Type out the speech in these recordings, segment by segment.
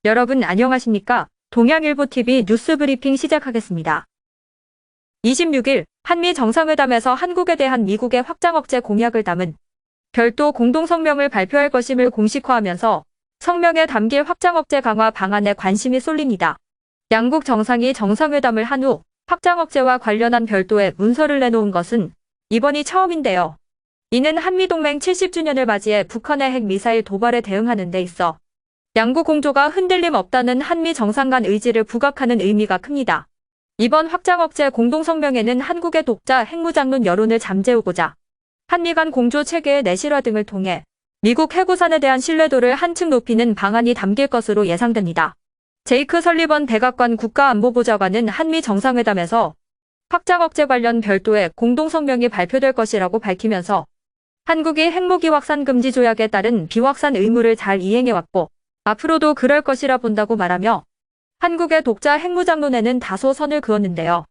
여러분 안녕하십니까? 동양일보TV 뉴스 브리핑 시작하겠습니다. 26일 한미 정상회담에서 한국에 대한 미국의 확장 억제 공약을 담은 별도 공동성명을 발표할 것임을 공식화하면서 성명에 담길 확장 억제 강화 방안에 관심이 쏠립니다. 양국 정상이 정상회담을 한 후 확장 억제와 관련한 별도의 문서를 내놓은 것은 이번이 처음인데요. 이는 한미동맹 70주년을 맞이해 북한의 핵미사일 도발에 대응하는 데 있어 양국 공조가 흔들림 없다는 한미 정상 간 의지를 부각하는 의미가 큽니다. 이번 확장 억제 공동성명에는 한국의 독자 핵무장론 여론을 잠재우고자 한미 간 공조 체계의 내실화 등을 통해 미국 해구산에 대한 신뢰도를 한층 높이는 방안이 담길 것으로 예상됩니다. 제이크 설리번 백악관 국가안보보좌관은 한미 정상회담에서 확장 억제 관련 별도의 공동성명이 발표될 것이라고 밝히면서 한국이 핵무기 확산 금지 조약에 따른 비확산 의무를 잘 이행해왔고 앞으로도 그럴 것이라 본다고 말하며 한국의 독자 핵무장론에는 다소 선을 그었는데요.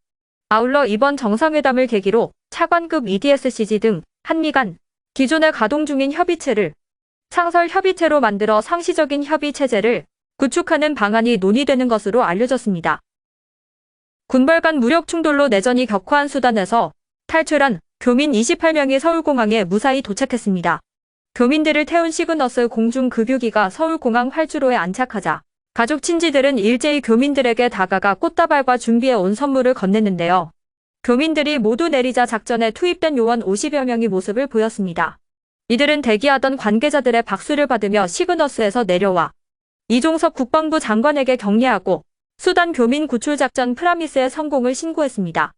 아울러 이번 정상회담을 계기로 차관급 EDSCG 등 한미 간 기존에 가동 중인 협의체를 상설 협의체로 만들어 상시적인 협의 체제를 구축하는 방안이 논의되는 것으로 알려졌습니다. 군벌 간 무력 충돌로 내전이 격화한 수단에서 탈출한 교민 28명이 서울공항에 무사히 도착했습니다. 교민들을 태운 시그너스 공중급유기가 서울공항 활주로에 안착하자 가족 친지들은 일제히 교민들에게 다가가 꽃다발과 준비해 온 선물을 건넸는데요. 교민들이 모두 내리자 작전에 투입된 요원 50여 명이 모습을 보였습니다. 이들은 대기하던 관계자들의 박수를 받으며 시그너스에서 내려와 이종섭 국방부 장관에게 격려하고 수단 교민 구출 작전 프라미스의 성공을 신고했습니다.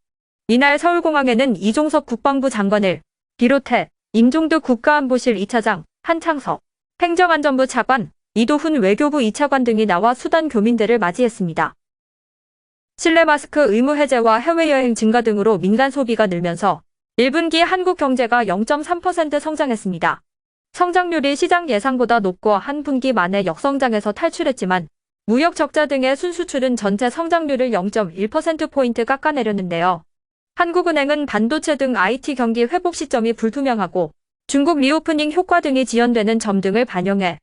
이날 서울공항에는 이종섭 국방부 장관을 비롯해 임종득 국가안보실 2차장, 한창석 행정안전부 차관, 이도훈 외교부 2차관 등이 나와 수단 교민들을 맞이했습니다. 실내 마스크 의무 해제와 해외여행 증가 등으로 민간 소비가 늘면서 1분기 한국 경제가 0.3% 성장했습니다. 성장률이 시장 예상보다 높고 한 분기 만에 역성장에서 탈출했지만 무역 적자 등의 순수출은 전체 성장률을 0.1%포인트 깎아내렸는데요. 한국은행은 반도체 등 IT 경기 회복 시점이 불투명하고 중국 리오프닝 효과 등이 지연되는 점 등을 반영해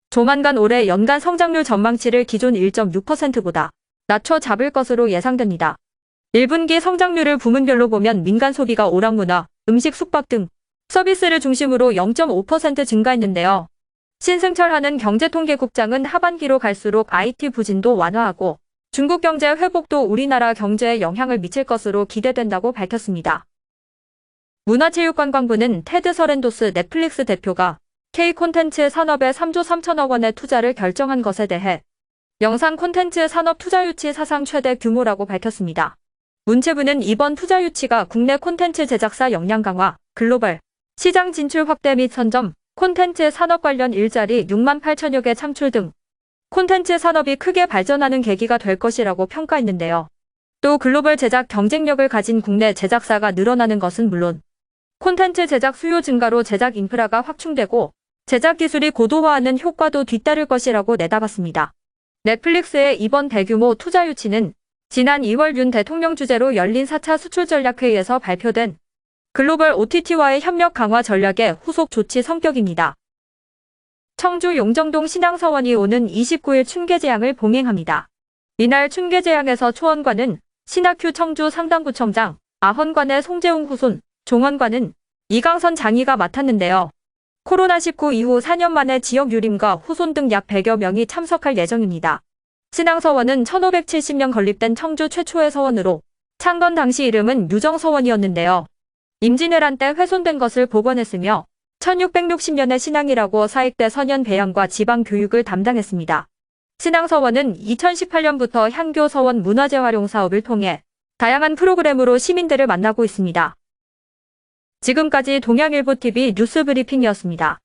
조만간 올해 연간 성장률 전망치를 기존 1.6%보다 낮춰 잡을 것으로 예상됩니다. 1분기 성장률을 부문별로 보면 민간 소비가 오락문화, 음식 숙박 등 서비스를 중심으로 0.5% 증가했는데요. 신승철 하는 경제통계국장은 하반기로 갈수록 IT 부진도 완화하고 중국 경제 회복도 우리나라 경제에 영향을 미칠 것으로 기대된다고 밝혔습니다. 문화체육관광부는 테드 서렌도스 넷플릭스 대표가 K 콘텐츠 산업에 3조 3천억 원의 투자를 결정한 것에 대해 영상 콘텐츠 산업 투자 유치 사상 최대 규모라고 밝혔습니다. 문체부는 이번 투자 유치가 국내 콘텐츠 제작사 역량 강화, 글로벌 시장 진출 확대 및 선점, 콘텐츠 산업 관련 일자리 6만 8천여 개 창출 등 콘텐츠 산업이 크게 발전하는 계기가 될 것이라고 평가했는데요. 또 글로벌 제작 경쟁력을 가진 국내 제작사가 늘어나는 것은 물론 콘텐츠 제작 수요 증가로 제작 인프라가 확충되고 제작 기술이 고도화하는 효과도 뒤따를 것이라고 내다봤습니다. 넷플릭스의 이번 대규모 투자 유치는 지난 2월 윤 대통령 주재로 열린 4차 수출전략회의에서 발표된 글로벌 OTT와의 협력 강화 전략의 후속 조치 성격입니다. 청주 용정동 신앙서원이 오는 29일 춘계제향을 봉행합니다. 이날 춘계제향에서 초원관은 신학휴 청주 상당구청장, 아헌관의 송재웅 후손, 종원관은 이강선 장이가 맡았는데요. 코로나19 이후 4년 만에 지역 유림과 후손 등 약 100여 명이 참석할 예정입니다. 신앙서원은 1570년 건립된 청주 최초의 서원으로 창건 당시 이름은 유정서원이었는데요. 임진왜란 때 훼손된 것을 복원했으며 1660년의 신앙이라고 사익대 선현 배양과 지방 교육을 담당했습니다. 신앙서원은 2018년부터 향교서원 문화재 활용 사업을 통해 다양한 프로그램으로 시민들을 만나고 있습니다. 지금까지 동양일보TV 뉴스 브리핑이었습니다.